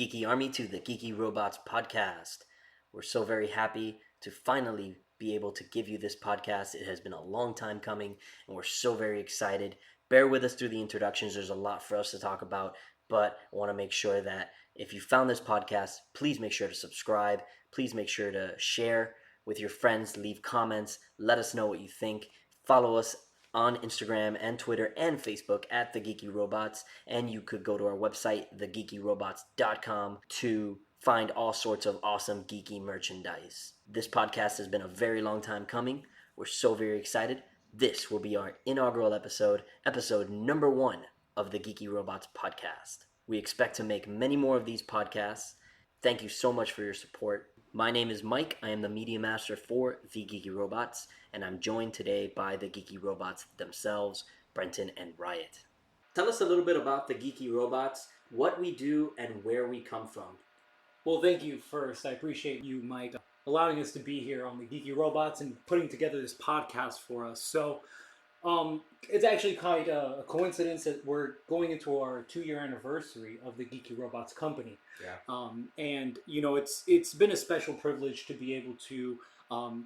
Geeky Army to the Geeky Robots podcast. We're so very happy to finally be able to give you this podcast. It has been a long time coming, and we're so very excited. Bear with us through the introductions. There's a lot for us to talk about, but I want to make sure that if you found this podcast, please make sure to subscribe. Please make sure to share with your friends, leave comments, let us know what you think. Follow us on Instagram and Twitter and Facebook at The Geeky Robots, and you could go to our website, thegeekyrobots.com, to find all sorts of awesome geeky merchandise. This podcast has been a very long time coming. We're so very excited. This will be our inaugural episode number 1 of the Geeky Robots podcast. We expect to make many more of these podcasts. Thank you so much for your support. My name is Mike. I am the Media Master for The Geeky Robots, and I'm joined today by the Geeky Robots themselves, Brenton and Riot. Tell us a little bit about the Geeky Robots, what we do, and where we come from. Well, thank you first. I appreciate you, Mike, allowing us to be here on the Geeky Robots and putting together this podcast for us. So, it's actually quite a coincidence that we're going into our 2-year anniversary of the Geeky Robots company. Yeah. And you know, it's been a special privilege to be able to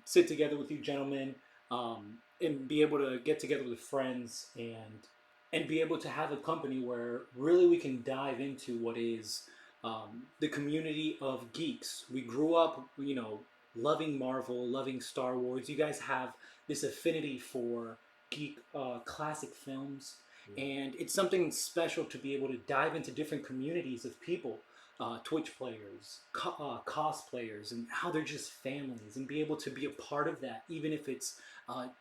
sit together with you gentlemen, and be able to get together with friends and be able to have a company where really we can dive into what is the community of geeks. We grew up, you know, loving Marvel, loving Star Wars. You guys have this affinity for geek classic films, and it's something special to be able to dive into different communities of people, Twitch players, cosplayers, and how they're just families, and be able to be a part of that, even if it's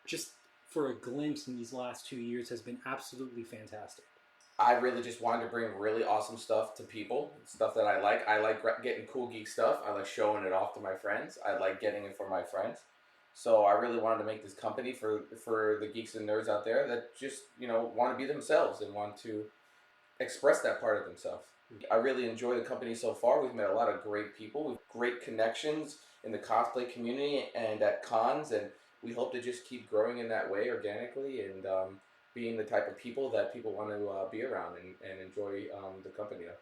just for a glimpse in these last 2 years, has been absolutely fantastic. I really just wanted to bring really awesome stuff to people, stuff that I like. I like getting cool geek stuff. I like showing it off to my friends. I like getting it for my friends. So I really wanted to make this company for the geeks and nerds out there that just, you know, want to be themselves and want to express that part of themselves. I really enjoy the company so far. We've met a lot of great people with great connections in the cosplay community and at cons, and we hope to just keep growing in that way organically and being the type of people that people want to be around and enjoy the company of.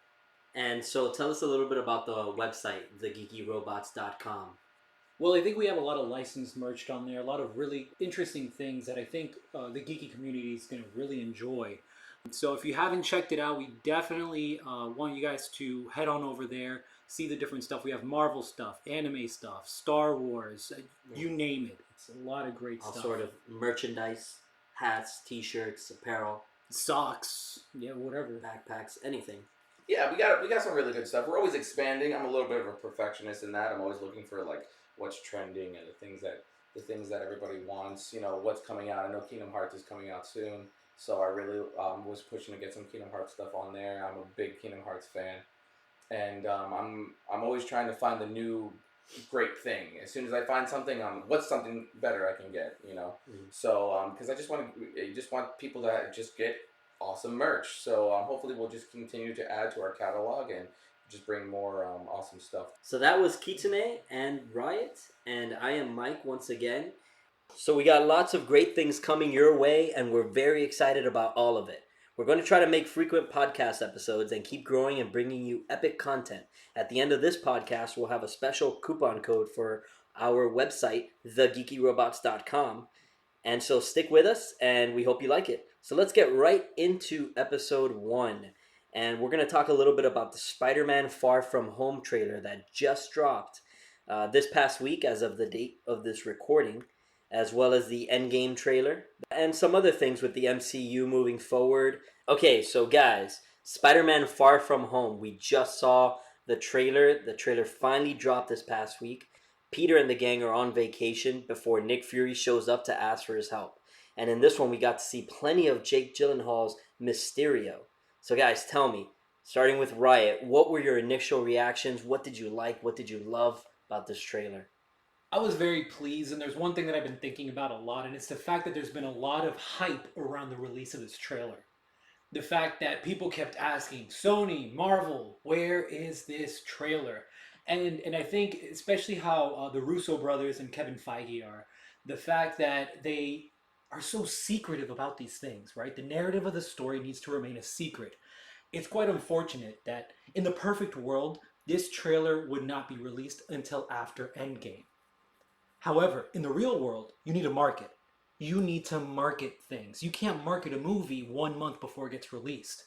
And so tell us a little bit about the website, thegeekyrobots.com. Well, I think we have a lot of licensed merch on there, a lot of really interesting things that I think the geeky community is going to really enjoy. So if you haven't checked it out, we definitely want you guys to head on over there, see the different stuff. We have Marvel stuff, anime stuff, Star Wars, you name it. It's a lot of great All stuff. sort of merchandise, hats, t-shirts, apparel, socks, yeah, whatever. backpacks, anything. Yeah, we got some really good stuff. We're always expanding. I'm a little bit of a perfectionist in that. I'm always looking for like what's trending and the things that everybody wants. You know, what's coming out. I know Kingdom Hearts is coming out soon, so I really was pushing to get some Kingdom Hearts stuff on there. I'm a big Kingdom Hearts fan, and I'm always trying to find the new great thing. As soon as I find something, what's something better I can get. You know, so because I just want people to just get awesome merch. So hopefully we'll just continue to add to our catalog and just bring more awesome stuff. So that was Kitsune and Riot, and I am Mike once again. So we got lots of great things coming your way, and we're very excited about all of it. We're going to try to make frequent podcast episodes and keep growing and bringing you epic content. At the end of this podcast, we'll have a special coupon code for our website, thegeekyrobots.com. And so stick with us, and we hope you like it. So let's get right into episode 1. And we're going to talk a little bit about the Spider-Man Far From Home trailer that just dropped this past week as of the date of this recording, as well as the Endgame trailer, and some other things with the MCU moving forward. Okay, so guys, Spider-Man Far From Home. We just saw the trailer. The trailer finally dropped this past week. Peter and the gang are on vacation before Nick Fury shows up to ask for his help. And in this one, we got to see plenty of Jake Gyllenhaal's Mysterio. So guys, tell me, starting with Riot, what were your initial reactions? What did you like? What did you love about this trailer? I was very pleased, and there's one thing that I've been thinking about a lot, and it's the fact that there's been a lot of hype around the release of this trailer. The fact that people kept asking, Sony, Marvel, where is this trailer? And I think especially how the Russo brothers and Kevin Feige are, the fact that they are so secretive about these things, right? The narrative of the story needs to remain a secret. It's quite unfortunate that in the perfect world, this trailer would not be released until after Endgame. However, in the real world, you need to market. You need to market things. You can't market a movie 1 month before it gets released.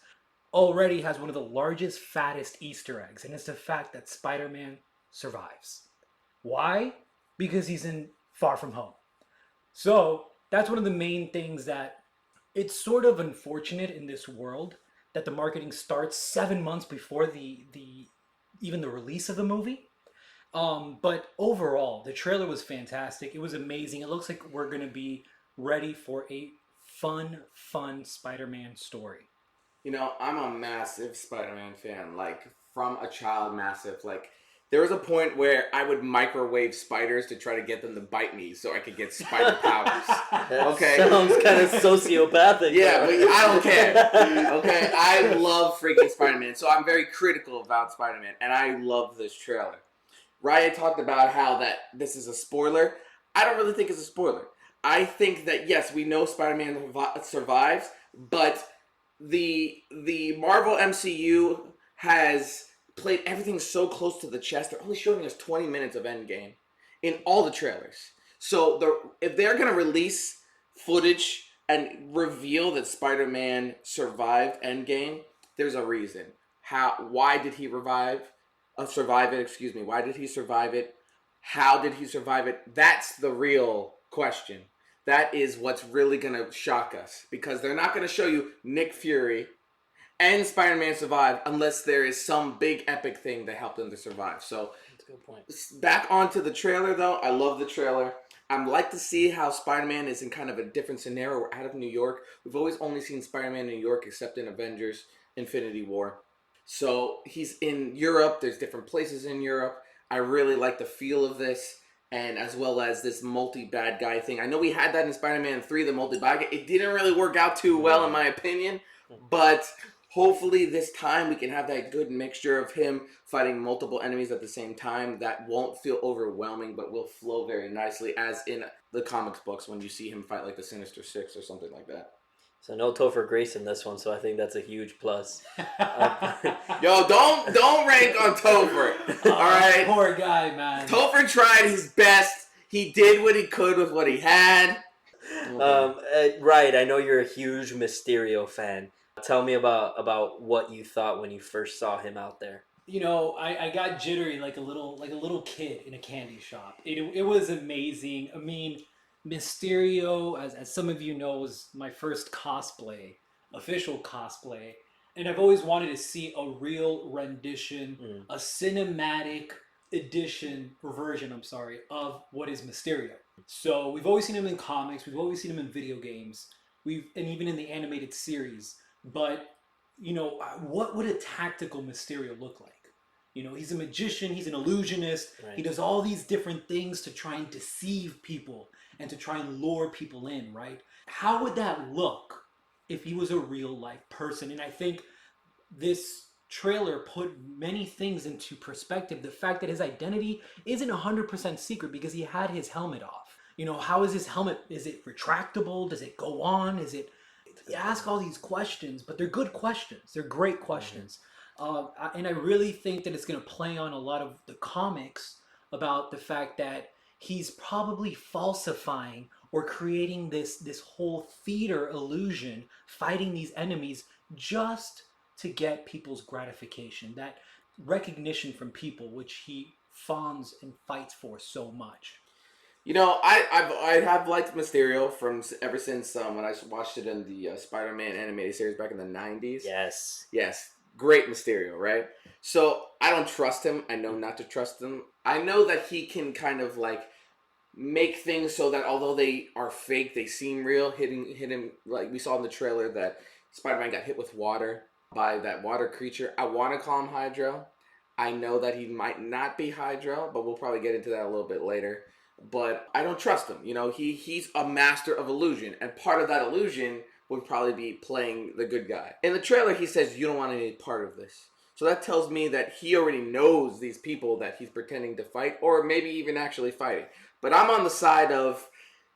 Already has one of the largest, fattest Easter eggs, and it's the fact that Spider-Man survives. Why? Because he's in Far From Home. So that's one of the main things that it's sort of unfortunate in this world that the marketing starts 7 months before the even the release of the movie. But overall, the trailer was fantastic. It was amazing. It looks like we're gonna be ready for a fun Spider-Man story. I'm a massive Spider-Man fan. Like, from a child, massive. Like, there was a point where I would microwave spiders to try to get them to bite me so I could get spider powers. That Okay. sounds kind of sociopathic. Yeah, but I don't care. Okay, I love freaking Spider-Man, so I'm very critical about Spider-Man, and I love this trailer. Ryan talked about how that this is a spoiler. I don't really think it's a spoiler. I think that, yes, we know Spider-Man survives, but the Marvel MCU has played everything so close to the chest. They're only showing us 20 minutes of Endgame in all the trailers. So if they're going to release footage and reveal that Spider-Man survived Endgame, there's a reason. Why did he survive it? Excuse me. Why did he survive it? How did he survive it? That's the real question. That is what's really going to shock us, because they're not going to show you Nick Fury and Spider-Man survive unless there is some big epic thing that helped them to survive. So That's a good point. back onto the trailer, though. I love the trailer. I'd like to see how Spider-Man is in kind of a different scenario. We're out of New York. We've always only seen Spider-Man in New York except in Avengers Infinity War. So he's in Europe. There's different places in Europe. I really like the feel of this, and as well as this multi-bad guy thing. I know we had that in Spider-Man 3, the multi-bad guy. It didn't really work out too well, in my opinion, but hopefully this time we can have that good mixture of him fighting multiple enemies at the same time that won't feel overwhelming, but will flow very nicely, as in the comics books when you see him fight like the Sinister Six or something like that. So no Topher Grace in this one, so I think that's a huge plus. Yo, don't rank on Topher, all right? Poor guy, man. Topher tried his best. He did what he could with what he had. Right, I know you're a huge Mysterio fan. Tell me about what you thought when you first saw him out there. I got jittery like a little kid in a candy shop. It was amazing. I mean, Mysterio, as some of you know, was my first official cosplay, and I've always wanted to see a real rendition, a cinematic version, of what is Mysterio. So we've always seen him in comics, we've always seen him in video games, and even in the animated series. But what would a tactical Mysterio look like? He's a magician, he's an illusionist. Right. He does all these different things to try and deceive people and to try and lure people in, right? How would that look if he was a real life person? And I think this trailer put many things into perspective. The fact that his identity isn't 100% secret because he had his helmet off. How is his helmet? Is it retractable? Does it go on? You ask all these questions, but they're good questions. They're great questions. And I really think that it's going to play on a lot of the comics about the fact that he's probably falsifying or creating this whole theater illusion, fighting these enemies just to get people's gratification, that recognition from people, which he fawns and fights for so much. I have liked Mysterio from ever since when I watched it in the Spider-Man animated series back in the 90s. Yes. Great Mysterio, right? So I don't trust him. I know not to trust him. I know that he can kind of like make things so that although they are fake, they seem real. Hitting him, like we saw in the trailer that Spider-Man got hit with water by that water creature. I want to call him Hydro. I know that he might not be Hydro, but we'll probably get into that a little bit later. But I don't trust him. He's a master of illusion, and part of that illusion would probably be playing the good guy. In the trailer, he says, you don't want any part of this. So that tells me that he already knows these people that he's pretending to fight, or maybe even actually fighting. But I'm on the side of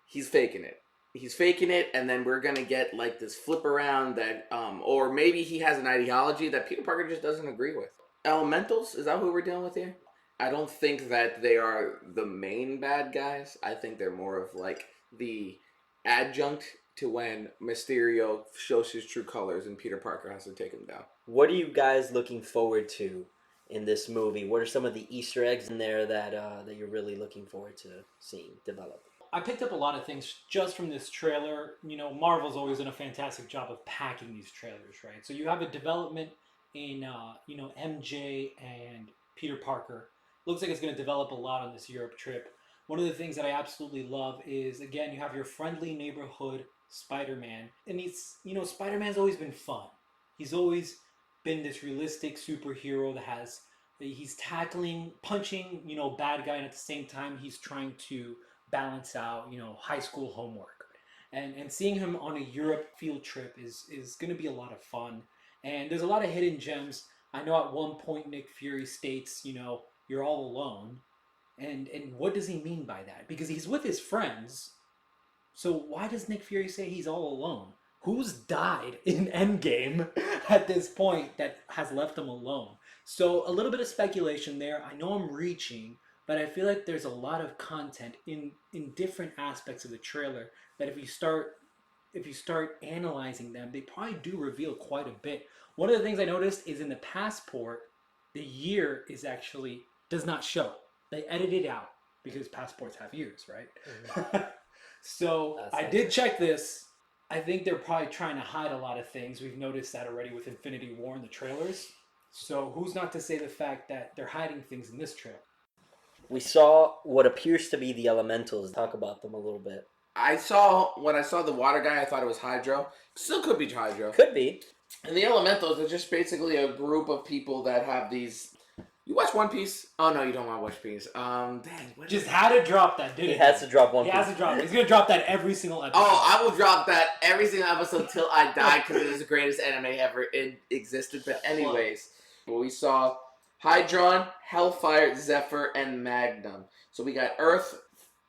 he's faking it. He's faking it, and then we're going to get like this flip around that, or maybe he has an ideology that Peter Parker just doesn't agree with. Elementals, is that who we're dealing with here? I don't think that they are the main bad guys. I think they're more of like the adjunct to when Mysterio shows his true colors and Peter Parker has to take him down. What are you guys looking forward to in this movie? What are some of the Easter eggs in there that you're really looking forward to seeing develop? I picked up a lot of things just from this trailer. You know, Marvel's always done a fantastic job of packing these trailers, right? So you have a development in, MJ and Peter Parker. Looks like it's going to develop a lot on this Europe trip. One of the things that I absolutely love is, again, you have your friendly neighborhood Spider-Man. And Spider-Man's always been fun. He's always been this realistic superhero he's tackling, punching, bad guy, and at the same time, he's trying to balance out, high school homework. And seeing him on a Europe field trip is going to be a lot of fun. And there's a lot of hidden gems. I know at one point Nick Fury states, you're all alone. And what does he mean by that? Because he's with his friends. So why does Nick Fury say he's all alone? Who's died in Endgame at this point that has left him alone? So a little bit of speculation there. I know I'm reaching, but I feel like there's a lot of content in different aspects of the trailer that if you start analyzing them, they probably do reveal quite a bit. One of the things I noticed is in the passport, the year does not show. They edit it out because passports have years, right? Mm-hmm. So I did check this. I think they're probably trying to hide a lot of things. We've noticed that already with Infinity War in the trailers. So who's not to say the fact that they're hiding things in this trailer? We saw what appears to be the elementals. Talk about them a little bit. When I saw the water guy, I thought it was Hydro. Still could be Hydro. Could be. And the elementals are just basically a group of people that have these. You watch One Piece? Oh no, you don't want to watch One Piece. Just had to drop that, didn't he? He has to drop One Piece. He has to drop it. He's gonna drop that every single episode. Oh, I will drop that every single episode till I die because it is the greatest anime ever existed. But anyways, we saw Hydron, Hellfire, Zephyr, and Magnum. So we got Earth,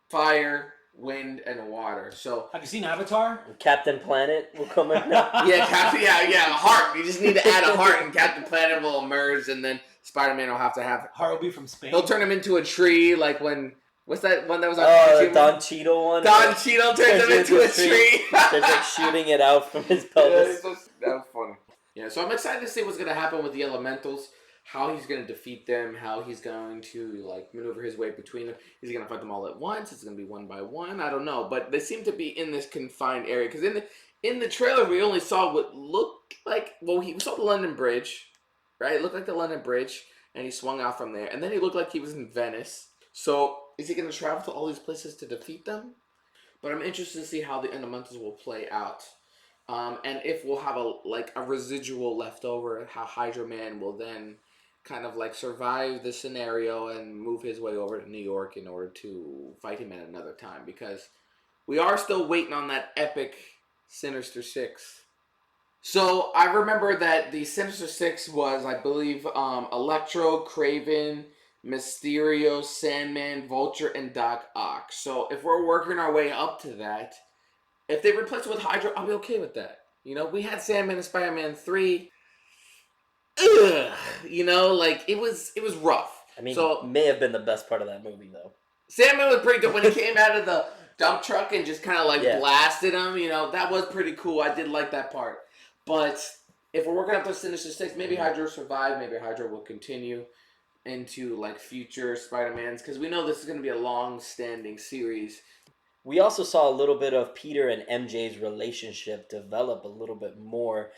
Fire, Wind, and Water. So have you seen Avatar? Captain Planet will come in. No. Yeah, heart. You just need to add a heart, and Captain Planet will emerge, and then Spider-Man will have to have heart will be from Spain. He'll turn him into a tree, like when what's that one that was on? Oh, the Don Cheadle one. Don Cheadle turns him into a tree. They're like shooting it out from his pelvis. Yeah, that was funny. Yeah, so I'm excited to see what's gonna happen with the elementals. How he's going to defeat them, how he's going to maneuver his way between them. Is he going to fight them all at once? Is it going to be one by one? I don't know, but they seem to be in this confined area because in the trailer we only saw what looked like we saw the London Bridge, right? It looked like the London Bridge, and he swung out from there, and then he looked like he was in Venice. So is he going to travel to all these places to defeat them? But I'm interested to see how the elementals will play out. And if we'll have a residual left over, how Hydro Man will then kind of survive the scenario and move his way over to New York in order to fight him at another time, because we are still waiting on that epic Sinister Six. So I remember that the Sinister Six was, I believe, Electro, Kraven, Mysterio, Sandman, Vulture, and Doc Ock. So if we're working our way up to that, if they replace it with Hydra, I'll be okay with that. We had Sandman in Spider-Man 3. Ugh, it was rough. I mean, so, may have been the best part of that movie, though. Sandman was pretty good when he came out of the dump truck and just kind of blasted him. That was pretty cool. I did like that part. But if we're working up to Sinister Six, maybe Hydra will survive. Maybe Hydra will continue into future Spider-Mans, because we know this is going to be a long-standing series. We also saw a little bit of Peter and MJ's relationship develop a little bit more.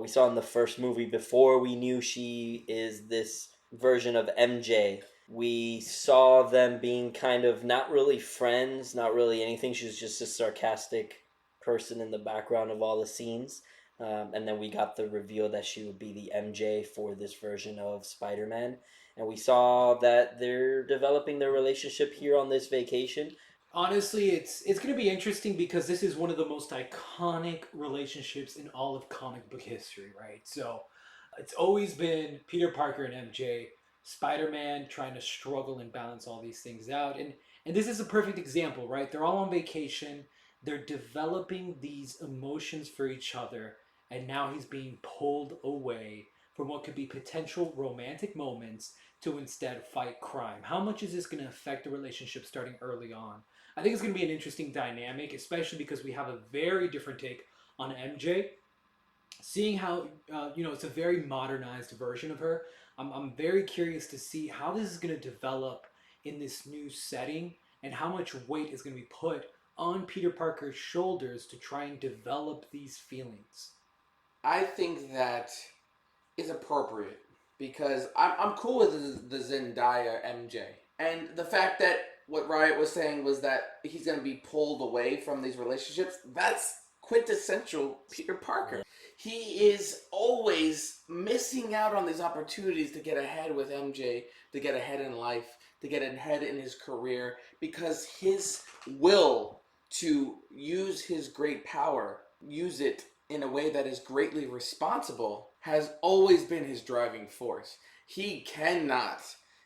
We saw in the first movie, before we knew she is this version of MJ, we saw them being kind of not really friends, not really anything. She was just a sarcastic person in the background of all the scenes. And then we got the reveal that she would be the MJ for this version of Spider-Man. And we saw that they're developing their relationship here on this vacation. Honestly, it's going to be interesting because this is one of the most iconic relationships in all of comic book history, right? So it's always been Peter Parker and MJ, Spider-Man trying to struggle and balance all these things out. And this is a perfect example, right? They're all on vacation. They're developing these emotions for each other. And now he's being pulled away from what could be potential romantic moments to instead fight crime? How much is this going to affect the relationship starting early on? I think it's going to be an interesting dynamic, especially because we have a very different take on MJ. Seeing how, it's a very modernized version of her. I'm very curious to see how this is going to develop in this new setting and how much weight is going to be put on Peter Parker's shoulders to try and develop these feelings. I think that is appropriate because I'm cool with the Zendaya MJ. And the fact that what Riot was saying was that he's going to be pulled away from these relationships, that's quintessential Peter Parker. He is always missing out on these opportunities to get ahead with MJ, to get ahead in life, to get ahead in his career, because his will to use his great power, use it in a way that is greatly responsible, has always been his driving force. He cannot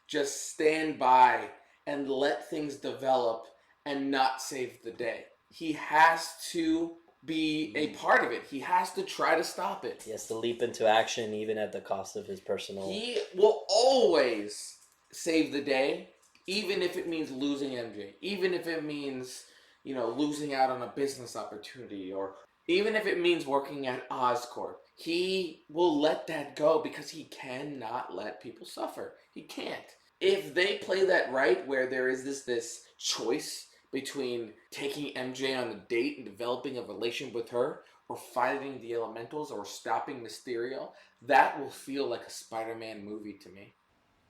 just stand by and let things develop and not save the day. He has to be a part of it. He has to try to stop it. He has to leap into action even at the cost of his personal... He will always save the day, even if it means losing MJ, even if it means, losing out on a business opportunity, or even if it means working at Oscorp. He will let that go because he cannot let people suffer. He can't. If they play that right, where there is this choice between taking MJ on a date and developing a relation with her, or fighting the elementals, or stopping Mysterio, that will feel like a Spider-Man movie to me.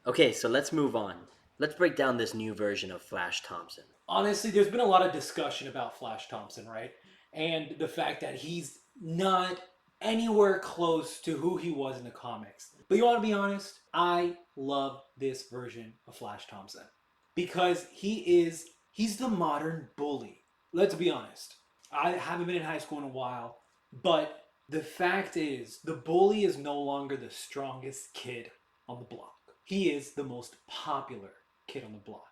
Okay, so let's move on. Let's break down this new version of Flash Thompson. Honestly, there's been a lot of discussion about Flash Thompson, right? And the fact that he's not anywhere close to who he was in the comics. But you want to be honest? I love this version of Flash Thompson because he's the modern bully. Let's be honest. I haven't been in high school in a while, but the fact is, the bully is no longer the strongest kid on the block. He is the most popular kid on the block.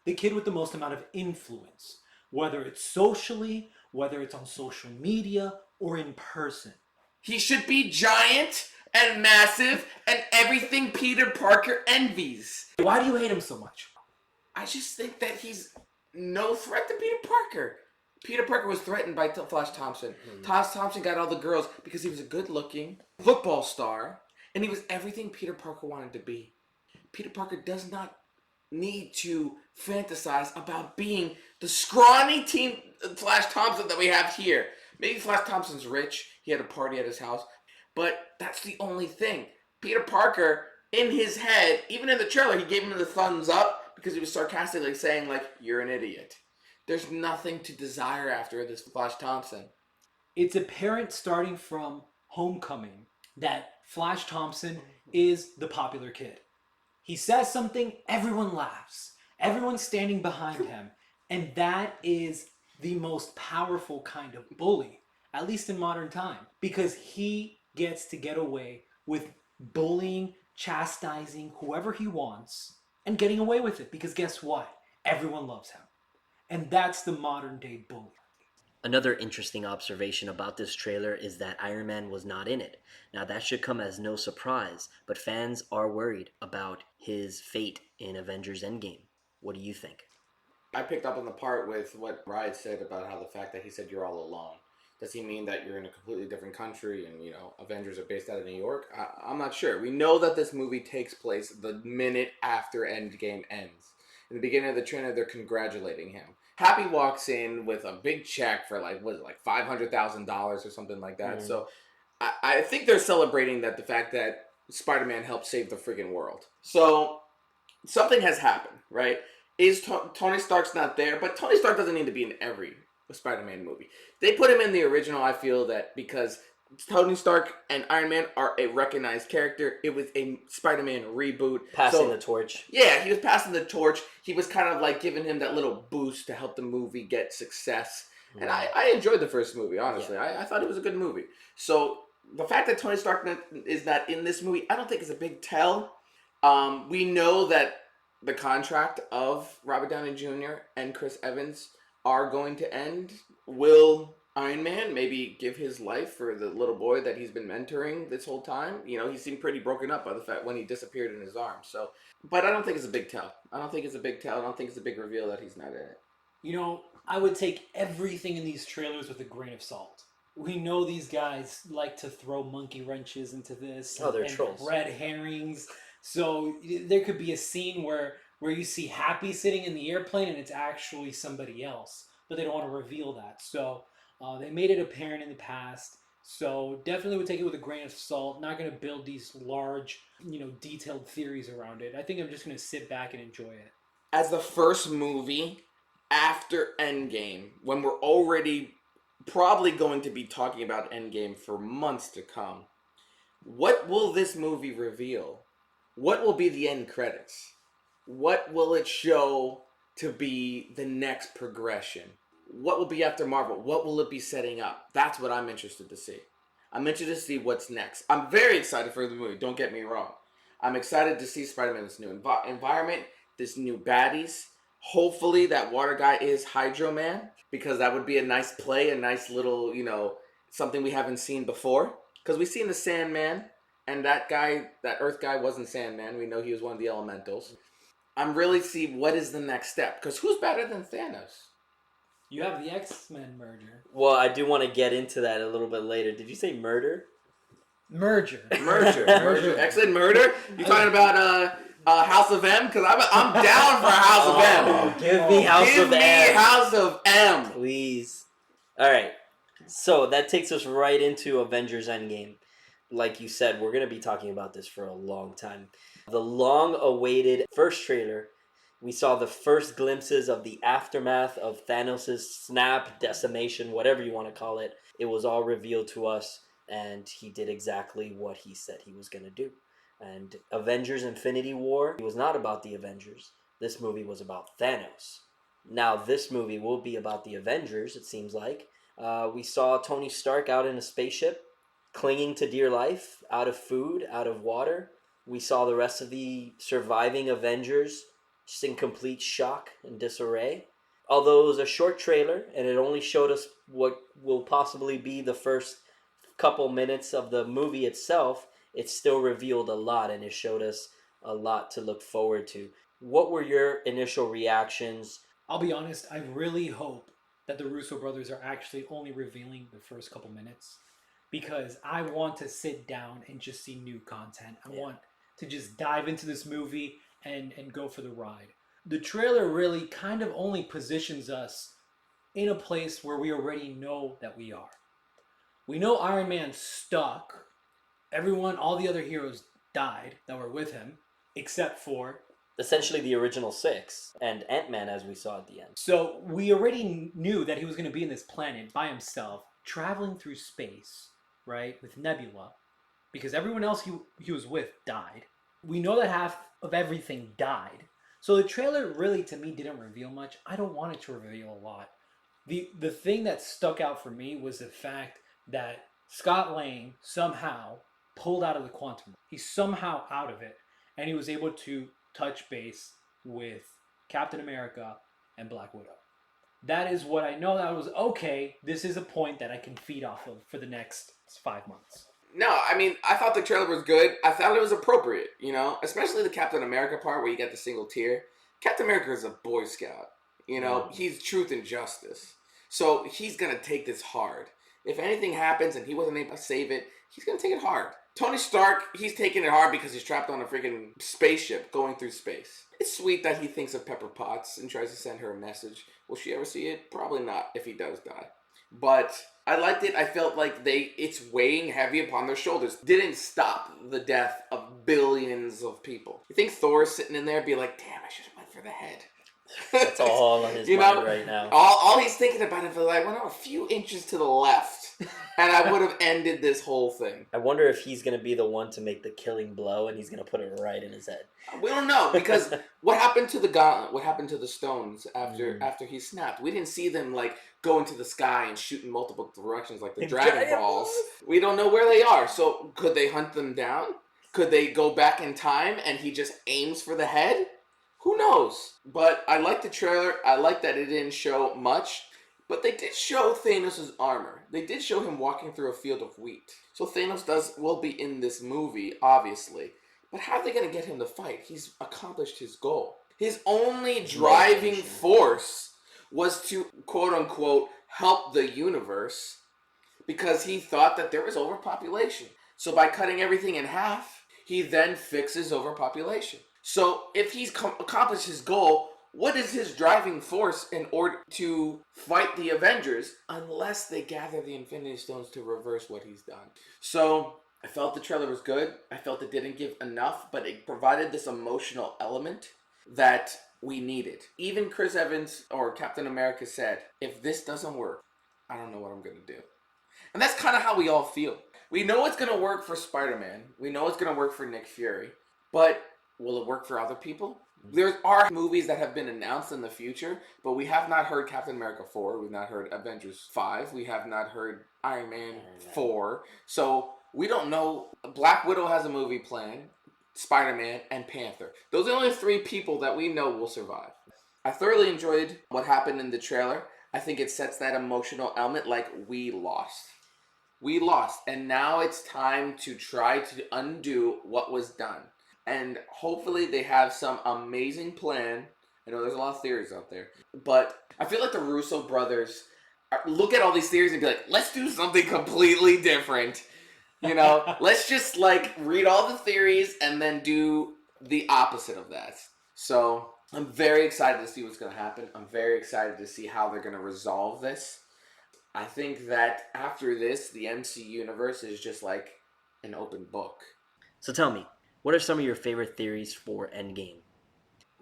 The kid with the most amount of influence, whether it's socially, whether it's on social media, or in person. He should be giant and massive and everything Peter Parker envies. Why do you hate him so much? I just think that he's no threat to Peter Parker. Peter Parker was threatened by Flash Thompson. Flash Thompson got all the girls because he was a good-looking football star, and he was everything Peter Parker wanted to be. Peter Parker does not need to fantasize about being the scrawny teen Flash Thompson that we have here. Maybe Flash Thompson's rich. He had a party at his house. But that's the only thing. Peter Parker, in his head, even in the trailer, he gave him the thumbs up because he was sarcastically saying, you're an idiot. There's nothing to desire after this Flash Thompson. It's apparent starting from Homecoming that Flash Thompson is the popular kid. He says something, everyone laughs. Everyone's standing behind him. And that is the most powerful kind of bully, at least in modern time, because he gets to get away with bullying, chastising whoever he wants, and getting away with it, because guess what? Everyone loves him. And that's the modern day bully. Another interesting observation about this trailer is that Iron Man was not in it. Now that should come as no surprise, but fans are worried about his fate in Avengers Endgame. What do you think? I picked up on the part with what Riot said about how the fact that he said you're all alone. Does he mean that you're in a completely different country and, Avengers are based out of New York? I'm not sure. We know that this movie takes place the minute after Endgame ends. In the beginning of the trailer, they're congratulating him. Happy walks in with a big check for $500,000 or something like that. So I think they're celebrating the fact that Spider-Man helped save the friggin' world. So something has happened, right? Tony Stark's not there, but Tony Stark doesn't need to be in every Spider-Man movie. They put him in the original, I feel, that because Tony Stark and Iron Man are a recognized character, it was a Spider-Man reboot. Passing the torch. Yeah, he was passing the torch. He was kind of giving him that little boost to help the movie get success. And I enjoyed the first movie, honestly. Yeah. I thought it was a good movie. So the fact that Tony Stark is not in this movie, I don't think is a big tell. We know that the contract of Robert Downey Jr. and Chris Evans are going to end. Will Iron Man, maybe give his life for the little boy that he's been mentoring this whole time. You know, he seemed pretty broken up by the fact when he disappeared in his arms. So, but I don't think it's a big tell. I don't think it's a big tell. I don't think it's a big reveal that he's not in it. You know, I would take everything in these trailers with a grain of salt. We know these guys like to throw monkey wrenches into this. Oh, they're and trolls. red herrings. So there could be a scene where you see Happy sitting in the airplane and it's actually somebody else, but they don't want to reveal that. So they made it apparent in the past. So definitely would take it with a grain of salt. Not going to build these large, detailed theories around it. I think I'm just going to sit back and enjoy it. As the first movie after Endgame, when we're already probably going to be talking about Endgame for months to come, what will this movie reveal? What will be the end credits? What will it show to be the next progression? What will be after Marvel? What will it be setting up? That's what I'm interested to see. I'm interested to see what's next. I'm very excited for the movie, don't get me wrong. I'm excited to see Spider-Man in this new environment, this new baddies. Hopefully that water guy is Hydro Man, because that would be a nice play, a nice little, something we haven't seen before. Because we've seen the Sandman, and that Earth guy wasn't Sandman. We know he was one of the elementals. I'm really see what is the next step, because who's better than Thanos? You have the X-Men merger. Well, I do want to get into that a little bit later. Did you say murder? Merger. X-Men murder? You talking about House of M? Because I'm down for House of M. Give me House of M. Give me House of M. Please. All right. So that takes us right into Avengers Endgame. Like you said, we're going to be talking about this for a long time. The long-awaited first trailer, we saw the first glimpses of the aftermath of Thanos' snap, decimation, whatever you want to call it. It was all revealed to us, and he did exactly what he said he was going to do. And Avengers Infinity War was not about the Avengers. This movie was about Thanos. Now, this movie will be about the Avengers, it seems like. We saw Tony Stark out in a spaceship, clinging to dear life, out of food, out of water. We saw the rest of the surviving Avengers just in complete shock and disarray. Although it was a short trailer and it only showed us what will possibly be the first couple minutes of the movie itself, it still revealed a lot and it showed us a lot to look forward to. What were your initial reactions? I'll be honest, I really hope that the Russo brothers are actually only revealing the first couple minutes, because I want to sit down and just see new content. I want to just dive into this movie and go for the ride. The trailer really kind of only positions us in a place where we already know that we are. We know Iron Man's stuck. All the other heroes died that were with him, except for Essentially the original six, and Ant-Man as we saw at the end. So we already knew that he was going to be in this planet by himself, traveling through space, right, with Nebula, because everyone else he was with died. We know that half of everything died. So the trailer really, to me, didn't reveal much. I don't want it to reveal a lot. The thing that stuck out for me was the fact that Scott Lang somehow pulled out of the quantum. He's somehow out of it, and he was able to touch base with Captain America and Black Widow. That is what I know. That was okay. This is a point that I can feed off of for the next 5 months. No, I mean, I thought the trailer was good. I thought it was appropriate, especially the Captain America part where you get the single tear. Captain America is a Boy Scout, he's truth and justice. So he's going to take this hard. If anything happens and he wasn't able to save it, he's going to take it hard. Tony Stark, he's taking it hard because he's trapped on a freaking spaceship going through space. It's sweet that he thinks of Pepper Potts and tries to send her a message. Will she ever see it? Probably not if he does die. But I liked it. I felt like it's weighing heavy upon their shoulders. Didn't stop the death of billions of people. You think Thor's sitting in there and be like, damn, I should have went for the head. That's all on his mind right now. All he's thinking about is like, a few inches to the left, and I would have ended this whole thing. I wonder if he's going to be the one to make the killing blow, and he's going to put it right in his head. We don't know, because what happened to the gauntlet? What happened to the stones after he snapped? We didn't see them go into the sky and shoot in multiple directions like the Dragon Balls. We don't know where they are. So could they hunt them down? Could they go back in time and he just aims for the head? Who knows? But I like the trailer. I like that it didn't show much. But they did show Thanos' armor. They did show him walking through a field of wheat. So Thanos will be in this movie, obviously. But how are they going to get him to fight? He's accomplished his goal. His only driving force was to, quote unquote, help the universe because he thought that there was overpopulation. So by cutting everything in half, he then fixes overpopulation. So if he's accomplished his goal, what is his driving force in order to fight the Avengers unless they gather the Infinity Stones to reverse what he's done? So I felt the trailer was good. I felt it didn't give enough, but it provided this emotional element that we needed. Even Chris Evans or Captain America said, if this doesn't work, I don't know what I'm going to do. And that's kind of how we all feel. We know it's going to work for Spider-Man. We know it's going to work for Nick Fury. But will it work for other people? There are movies that have been announced in the future, but we have not heard Captain America 4. We've not heard Avengers 5. We have not heard Iron Man 4. So we don't know. Black Widow has a movie planned, Spider-Man, and Panther. Those are the only 3 people that we know will survive. I thoroughly enjoyed what happened in the trailer. I think it sets that emotional element like we lost. We lost, and now it's time to try to undo what was done. And hopefully they have some amazing plan. I know there's a lot of theories out there, but I feel like the Russo brothers look at all these theories and be like, let's do something completely different. You know, let's just like read all the theories and then do the opposite of that. So I'm very excited to see what's going to happen. I'm very excited to see how they're going to resolve this. I think that after this, the MC universe is just like an open book. So tell me, what are some of your favorite theories for Endgame?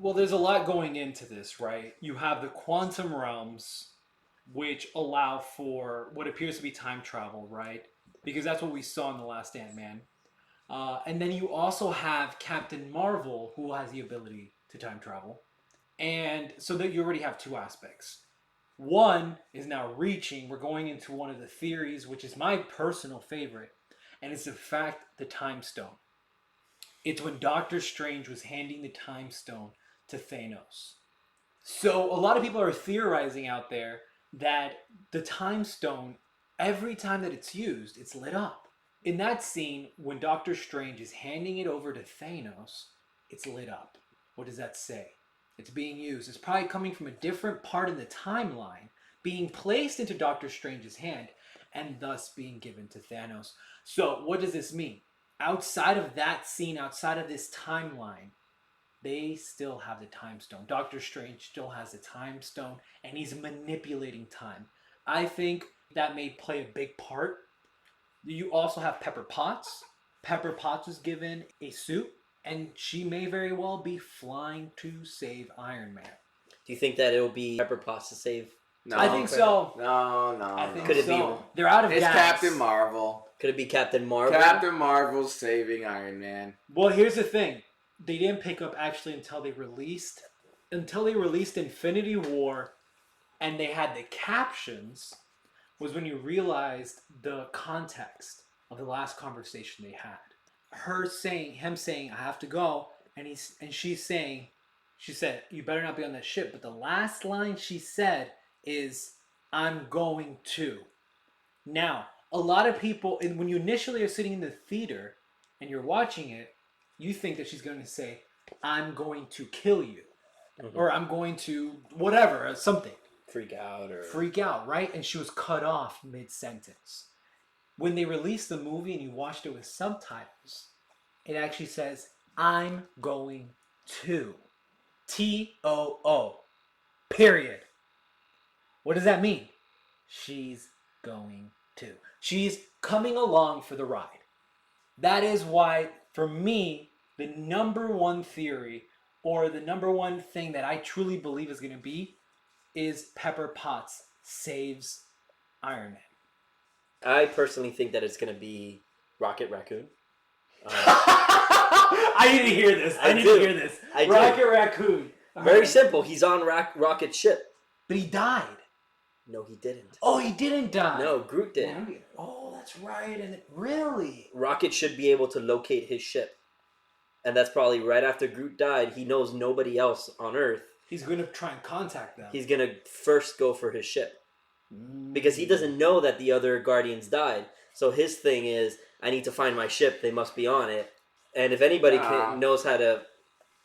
Well, there's a lot going into this, right? You have the quantum realms, which allow for what appears to be time travel, right? Because that's what we saw in the last Ant-Man. And then you also have Captain Marvel, who has the ability to time travel. And so that you already have 2 aspects. One is now reaching. We're going into one of the theories, which is my personal favorite, and it's in fact the Time Stone. It's when Doctor Strange was handing the Time Stone to Thanos. So a lot of people are theorizing out there that the Time Stone, every time that it's used, it's lit up. In that scene, when Doctor Strange is handing it over to Thanos, it's lit up. What does that say? It's being used. It's probably coming from a different part in the timeline, being placed into Doctor Strange's hand, and thus being given to Thanos. So what does this mean? Outside of that scene, outside of this timeline, they still have the Time Stone. Doctor Strange still has the Time Stone, and he's manipulating time. I think that may play a big part. You also have Pepper Potts. Pepper Potts was given a suit, and she may very well be flying to save Iron Man. Do you think that it'll be Pepper Potts to save? No, I think so. No. I think Could it so. be? They're out of It's gas. Captain Marvel. Could it be Captain Marvel? Captain Marvel's saving Iron Man. Well, here's the thing. They didn't pick up actually until they released Infinity War, and they had the captions, was when you realized the context of the last conversation they had. Him saying, I have to go, and she said, you better not be on that ship. But the last line she said is, I'm going to. Now, a lot of people, and when you initially are sitting in the theater and you're watching it, you think that she's going to say, I'm going to kill you. Mm-hmm. Or I'm going to whatever, something. Freak out, right? And she was cut off mid-sentence. When they released the movie and you watched it with subtitles, it actually says, I'm going to. T-O-O. Period. What does that mean? She's going to. She's coming along for the ride. That is why, for me, the number one theory, or the number one thing that I truly believe is going to be, is Pepper Potts saves Iron Man. I personally think that it's going to be Rocket Raccoon. I need to hear this. I need to hear this. Rocket Raccoon. Very simple. He's on Rocket's ship. But he died. No, he didn't. Oh, he didn't die. No, Groot did. Oh, that's right. And really? Rocket should be able to locate his ship. And that's probably right after Groot died. He knows nobody else on Earth. He's going to try and contact them. He's going to first go for his ship. because he doesn't know that the other Guardians died. So his thing is, I need to find my ship. They must be on it. And if anybody knows how to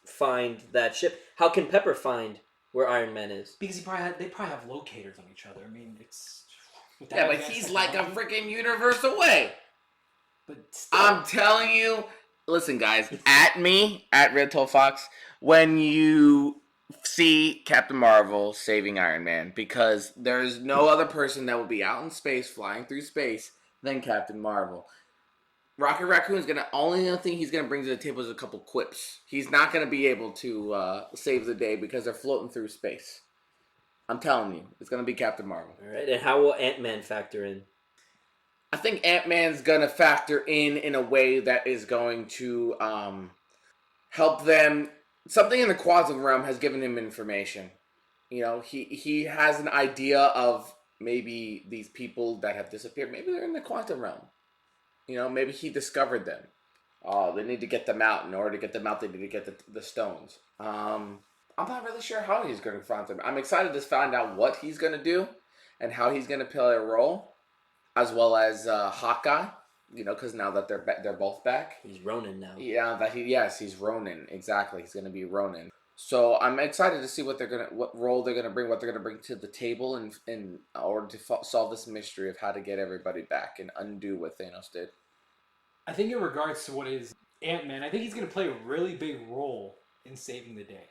find that ship, how can Pepper find where Iron Man is? Because they probably have locators on each other. I mean, it's Yeah, but he's like a freaking universe away. But still. I'm telling you, listen, guys, at me, at Red Toe Fox, when you see Captain Marvel saving Iron Man, because there's no other person that will be out in space, flying through space, than Captain Marvel. Rocket Raccoon's only thing he's gonna bring to the table is a couple quips. He's not gonna be able to save the day because they're floating through space. I'm telling you, it's gonna be Captain Marvel. All right, and how will Ant-Man factor in? I think Ant-Man's gonna factor in a way that is going to help them. Something in the quantum realm has given him information. You know, he has an idea of maybe these people that have disappeared. Maybe they're in the quantum realm. You know, maybe he discovered them. Oh, they need to get them out. In order to get them out, they need to get the stones. I'm not really sure how he's going to find them. I'm excited to find out what he's going to do and how he's going to play a role, as well as Hawkeye. You know, because now that they're both back, he's Ronin now. Yeah, he's Ronin. Exactly, he's going to be Ronin. So I'm excited to see what role they're gonna bring, what they're gonna bring to the table, in order to solve this mystery of how to get everybody back and undo what Thanos did. I think in regards to what is Ant-Man, I think he's gonna play a really big role in saving the day,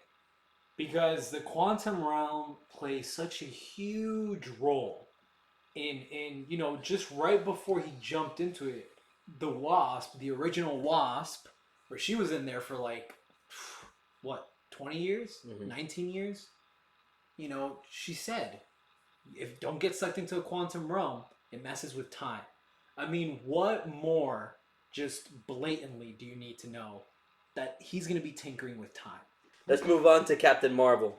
because the quantum realm plays such a huge role in just right before he jumped into it, the Wasp, the original Wasp, where she was in there for like what? 20 years, 19 years, she said, if don't get sucked into a quantum realm, it messes with time. I mean, what more just blatantly do you need to know that he's going to be tinkering with time? Let's move on to Captain Marvel.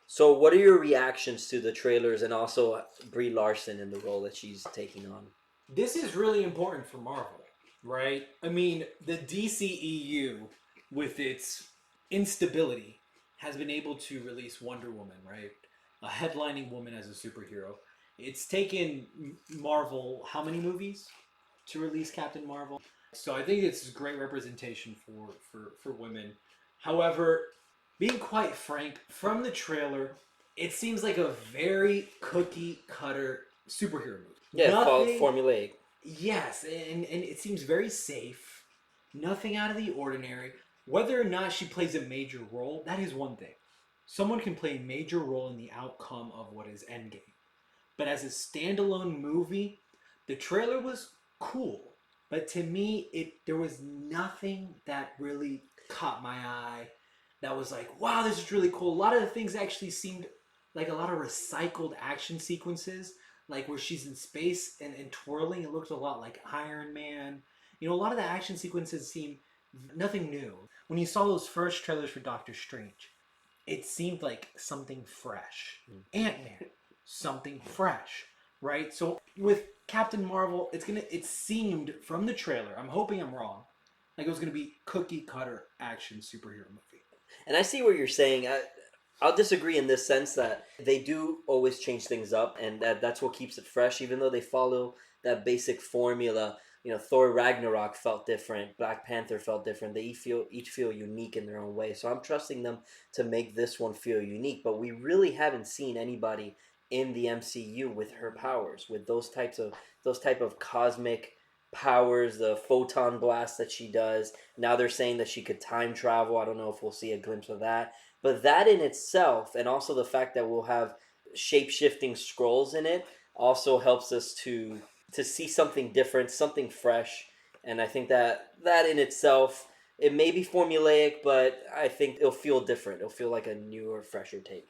So what are your reactions to the trailers and also Brie Larson in the role that she's taking on? This is really important for Marvel, right? I mean, the DCEU, with its instability, has been able to release Wonder Woman, right? A headlining woman as a superhero. It's taken Marvel how many movies to release Captain Marvel? So I think it's great representation for women. However, being quite frank, from the trailer, it seems like a very cookie cutter superhero movie. Yeah, formulaic. Yes, and it seems very safe. Nothing out of the ordinary. Whether or not she plays a major role, that is one thing. Someone can play a major role in the outcome of what is Endgame. But as a standalone movie, the trailer was cool. But to me, there was nothing that really caught my eye. That was like, wow, this is really cool. A lot of the things actually seemed like a lot of recycled action sequences. Like where she's in space and twirling. It looked a lot like Iron Man. A lot of the action sequences seemed nothing new. When you saw those first trailers for Doctor Strange, it seemed like something fresh. Ant-Man, something fresh, right? So with Captain Marvel, it seemed from the trailer, I'm hoping I'm wrong, like it was gonna be cookie cutter action superhero movie. And I see what you're saying. I'll disagree in this sense that they do always change things up, and that's what keeps it fresh, even though they follow that basic formula. Thor Ragnarok felt different. Black Panther felt different. They each feel unique in their own way. So I'm trusting them to make this one feel unique. But we really haven't seen anybody in the MCU with her powers, with those type of cosmic powers, the photon blast that she does. Now they're saying that she could time travel. I don't know if we'll see a glimpse of that. But that in itself, and also the fact that we'll have shape-shifting scrolls in it, also helps us to see something different, something fresh. And I think that in itself, it may be formulaic, but I think it'll feel different. It'll feel like a newer, fresher take.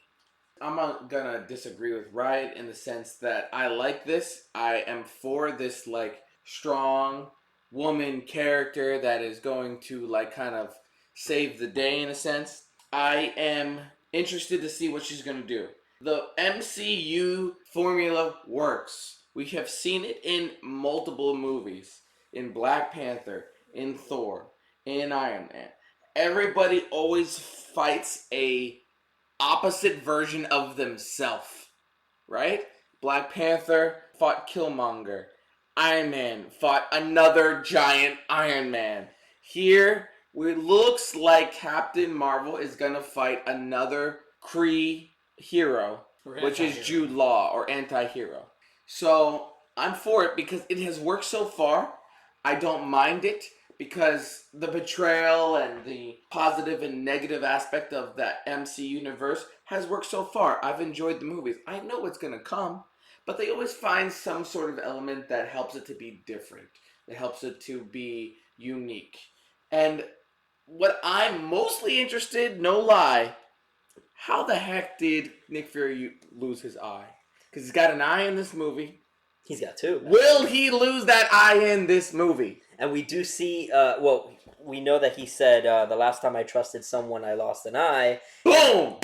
I'm not gonna disagree with Riot in the sense that I like this. I am for this strong woman character that is going to kind of save the day in a sense. I am interested to see what she's gonna do. The MCU formula works. We have seen it in multiple movies. In Black Panther, in Thor, in Iron Man. Everybody always fights a opposite version of themselves, right? Black Panther fought Killmonger. Iron Man fought another giant Iron Man. Here, it looks like Captain Marvel is going to fight another Kree hero, which is Jude Law, or anti-hero. So, I'm for it because it has worked so far. I don't mind it because the betrayal and the positive and negative aspect of that MC universe has worked so far. I've enjoyed the movies. I know what's going to come, but they always find some sort of element that helps it to be different, that helps it to be unique. And what I'm mostly interested, no lie, how the heck did Nick Fury lose his eye? Because he's got an eye in this movie. He's got two. Will he lose that eye in this movie? And we do see, we know that he said, the last time I trusted someone, I lost an eye. Boom!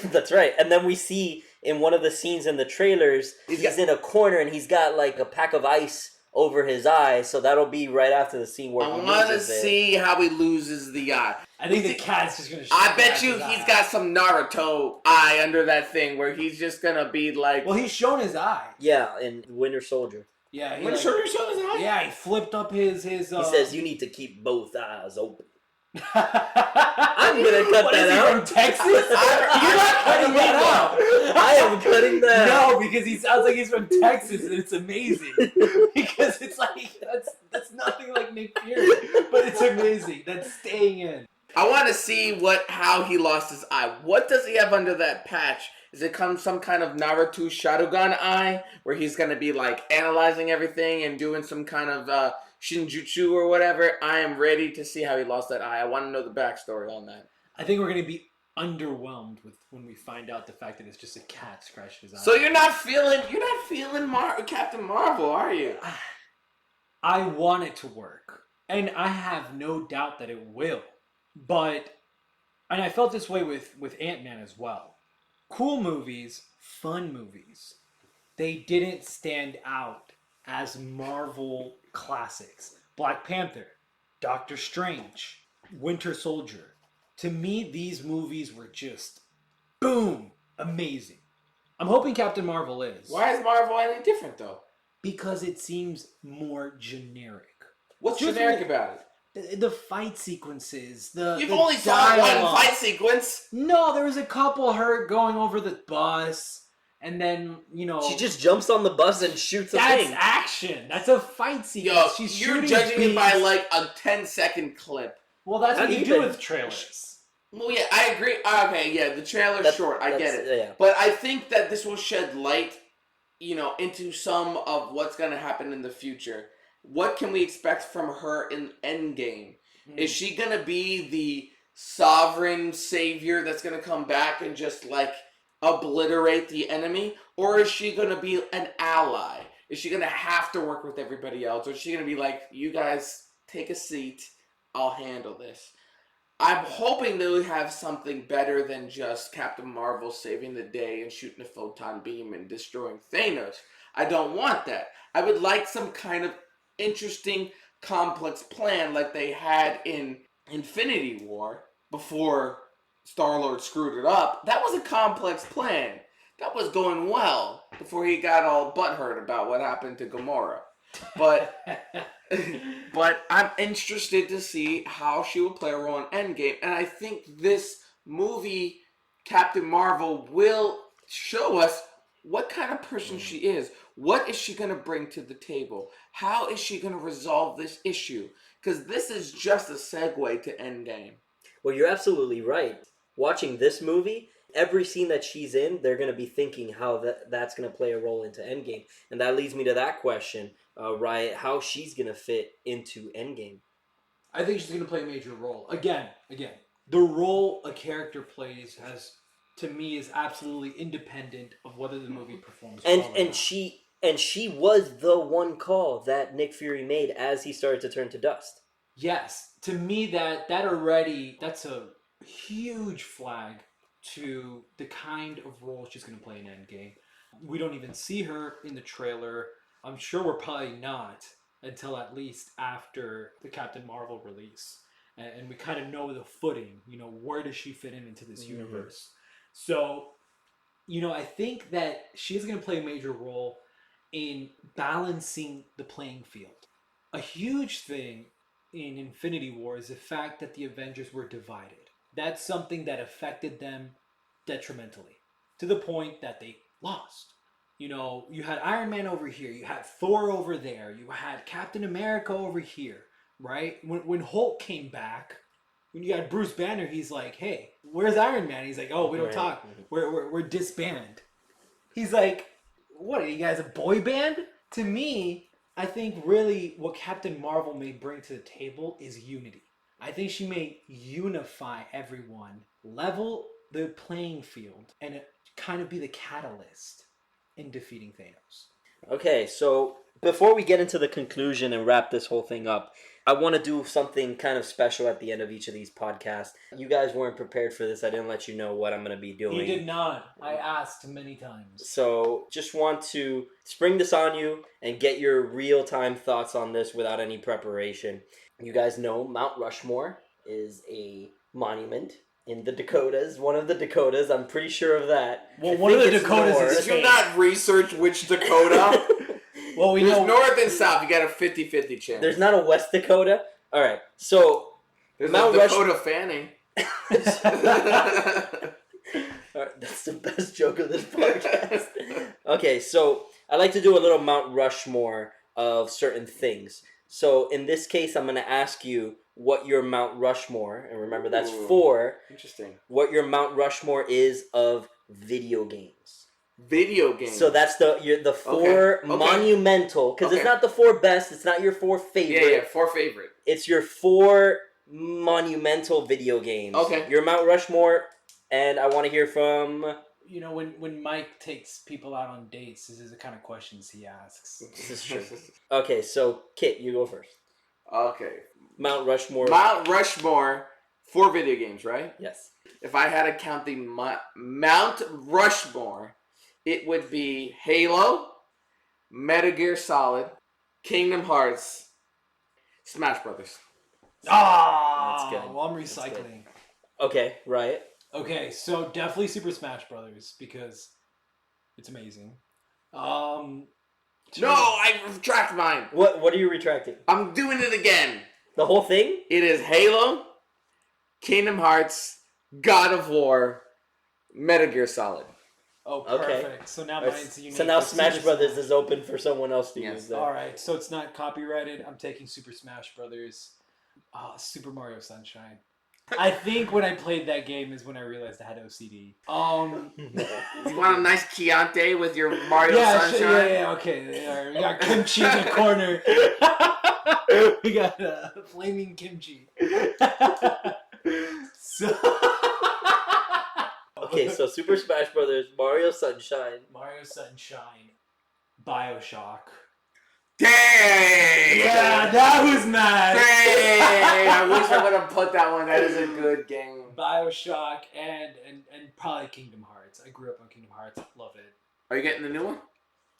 That's right. And then we see in one of the scenes in the trailers, he's in a corner and he's got like a pack of ice over his eye. So that'll be right after the scene where I want to see how he loses the eye. I think the cat's just going to I bet you he's got some Naruto eye under that thing where he's just going to be like... Well, he's shown his eye. Yeah, in Winter Soldier. Yeah, Winter Soldier showed his eye? Yeah, he flipped up his He says you need to keep both eyes open. I'm I'm gonna cut that out. From Texas? You're not cutting that out. I am cutting that. No, because he sounds like he's from Texas, and it's amazing. Because it's like that's nothing like Nick Fury, but it's amazing. That's staying in. I want to see how he lost his eye. What does he have under that patch? Is it some kind of Naruto Shadogan eye, where he's gonna be like analyzing everything and doing some kind of Shinjutsu or whatever? I am ready to see how he lost that eye. I want to know the backstory on that. I think we're going to be underwhelmed when we find out the fact that it's just a cat scratching his eye. So you're not feeling Captain Marvel, are you? I want it to work, and I have no doubt that it will. And I felt this way with Ant-Man as well. Cool movies, fun movies. They didn't stand out as Marvel classics. Black Panther, Doctor Strange, Winter Soldier. To me, these movies were just, boom, amazing. I'm hoping Captain Marvel is. Why is Marvel any different, though? Because it seems more generic. What's generic about it? The fight sequences, You've only saw one fight sequence. No, there was a couple her going over the bus, and then, she just jumps on the bus and shoots a thing. That's action. That's a fight sequence. You're judging me by like a 10-second clip. Well, that's what you do with trailers. Well, yeah, I agree. Okay, yeah, the trailer's short. I get it. Yeah. But I think that this will shed light, into some of what's going to happen in the future. What can we expect from her in Endgame? Is she going to be the sovereign savior that's going to come back and just, obliterate the enemy? Or is she going to be an ally? Is she going to have to work with everybody else? Or is she going to be like, you guys take a seat, I'll handle this? I'm hoping that we have something better than just Captain Marvel saving the day and shooting a photon beam and destroying Thanos. I don't want that. I would like some kind of interesting, complex plan like they had in Infinity War before Star-Lord screwed it up. That was a complex plan. That was going well before he got all butthurt about what happened to Gamora. But I'm interested to see how she will play a role in Endgame. And I think this movie, Captain Marvel, will show us what kind of person she is. What is she going to bring to the table? How is she going to resolve this issue? Because this is just a segue to Endgame. Well, you're absolutely right. Watching this movie, every scene that she's in, they're going to be thinking how that's going to play a role into Endgame. And that leads me to that question, Riot, how she's going to fit into Endgame. I think she's going to play a major role. Again, the role a character plays to me, is absolutely independent of whether the movie performs well or not. She was the one call that Nick Fury made as he started to turn to dust. Yes, to me that's a huge flag to the kind of role she's going to play in Endgame. We don't even see her in the trailer. I'm sure we're probably not until at least after the Captain Marvel release. And we kind of know the footing, where does she fit into this universe? So, I think that she's going to play a major role in balancing the playing field. A huge thing in Infinity War is the fact that the Avengers were divided. That's something that affected them detrimentally to the point that they lost. You had Iron Man over here, you had Thor over there, you had Captain America over here, right? When Hulk came back, when you had Bruce Banner, he's like, "Hey, where's Iron Man?" He's like, "Oh, we don't talk. We're disbanded." He's like, "What are you guys, a boy band?" To me, I think really what Captain Marvel may bring to the table is unity. I think she may unify everyone, level the playing field, and kind of be the catalyst in defeating Thanos. Okay, so before we get into the conclusion and wrap this whole thing up, I want to do something kind of special at the end of each of these podcasts. You guys weren't prepared for this. I didn't let you know what I'm going to be doing. You did not. I asked many times. So just want to spring this on you and get your real-time thoughts on this without any preparation. You guys know Mount Rushmore is a monument in the Dakotas. One of the Dakotas, I'm pretty sure of that. Well, one of the Dakotas is... Did you not research which Dakota? Well, we There's know... north and south. You got a 50-50 chance. There's not a West Dakota? All right, so... There's Mount a Dakota Fanning. All right, that's the best joke of this podcast. Okay, so I like to do a little Mount Rushmore of certain things. So in this case, I'm going to ask you what your Mount Rushmore, and remember that's 4. Interesting. What your Mount Rushmore is of video games. Video games. So that's the 4 monumental, because it's not the 4 best, it's not your 4 favorite. Yeah, 4 favorite. It's your 4 monumental video games. Okay. Your Mount Rushmore, and I want to hear from... when Mike takes people out on dates, this is the kind of questions he asks. This is true. Okay, so Kit, you go first. Okay. Mount Rushmore. Mount Rushmore, 4 video games, right? Yes. If I had to count the Mount Rushmore, it would be Halo, Metal Gear Solid, Kingdom Hearts, Smash Brothers. Ah, That's good. Well, I'm recycling. Okay, Riot. Okay, so definitely Super Smash Brothers because it's amazing. No, I retract mine. What are you retracting? I'm doing it again. The whole thing? It is Halo, Kingdom Hearts, God of War, Metal Gear Solid. Oh, perfect. Okay. So now mine's unique. So now for Smash Super Brothers Smash. is open for someone else to Yes. use that. All right, so it's not copyrighted. I'm taking Super Smash Brothers. Super Mario Sunshine. I think when I played that game is when I realized I had OCD. You want a nice Chianti with your Mario Sunshine? Yeah, okay. All right, we got kimchi in the corner. We got flaming kimchi. Okay, so Super Smash Brothers, Mario Sunshine. Mario Sunshine, BioShock. Dang! Yeah, that was mad. Dang! I wish I would have put that one. That is a good game. BioShock and probably Kingdom Hearts. I grew up on Kingdom Hearts. Love it. Are you getting the new one?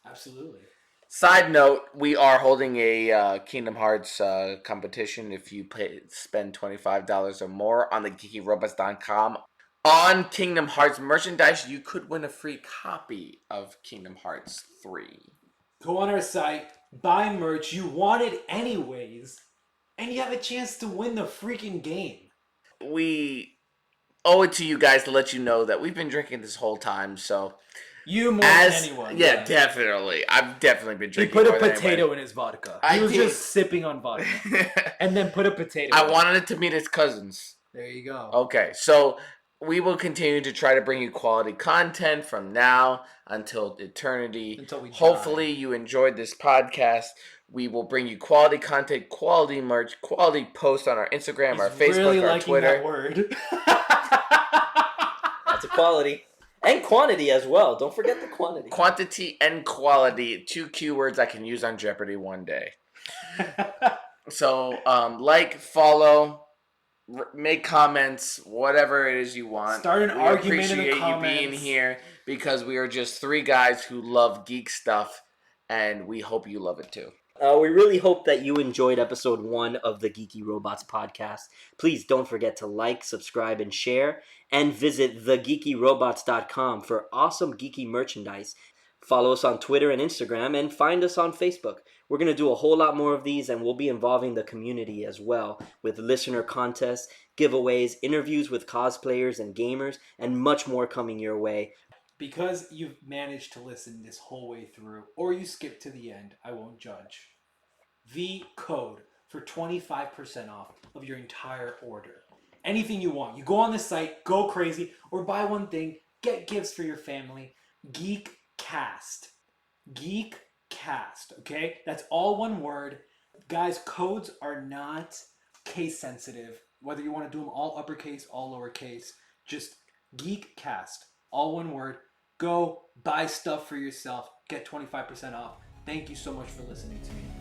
Absolutely. Side note, we are holding a Kingdom Hearts competition. If you spend $25 or more on the geekyrobots.com on Kingdom Hearts merchandise, you could win a free copy of Kingdom Hearts 3. Go on our site, buy merch you wanted anyways, and you have a chance to win the freaking game. We owe it to you guys to let you know that we've been drinking this whole time, so... You more than anyone. Yeah, definitely. I've definitely been He drinking put a more than potato anyone. in his vodka. I He was did. just sipping on vodka. And then put a potato I in it. wanted it to meet his cousins. There you go. Okay, so we will continue to try to bring you quality content from now until eternity. Until we die. Hopefully you enjoyed this podcast. We will bring you quality content, quality merch, quality posts on our Instagram, He's our Facebook, really our liking Twitter. that word. That's a quality. And quantity as well. Don't forget the quantity. Quantity and quality, 2 keywords I can use on Jeopardy one day. So, like, follow, make comments, whatever it is you want. Start an We argument in the appreciate you comments. being here because we are just 3 guys who love geek stuff, and we hope you love it too. We really hope that you enjoyed episode 1 of the Geeky Robots podcast. Please don't forget to like, subscribe, and share, and visit thegeekyrobots.com for awesome geeky merchandise. Follow us on Twitter and Instagram, and find us on Facebook. We're going to do a whole lot more of these, and we'll be involving the community as well with listener contests, giveaways, interviews with cosplayers and gamers, and much more coming your way. Because you've managed to listen this whole way through, or you skip to the end, I won't judge. The code for 25% off of your entire order. Anything you want. You go on the site, go crazy, or buy one thing, get gifts for your family. Geekcast. Geekcast, okay? That's all one word. Guys, codes are not case sensitive. Whether you want to do them all uppercase, all lowercase, just Geekcast. All one word. Go buy stuff for yourself. Get 25% off. Thank you so much for listening to me.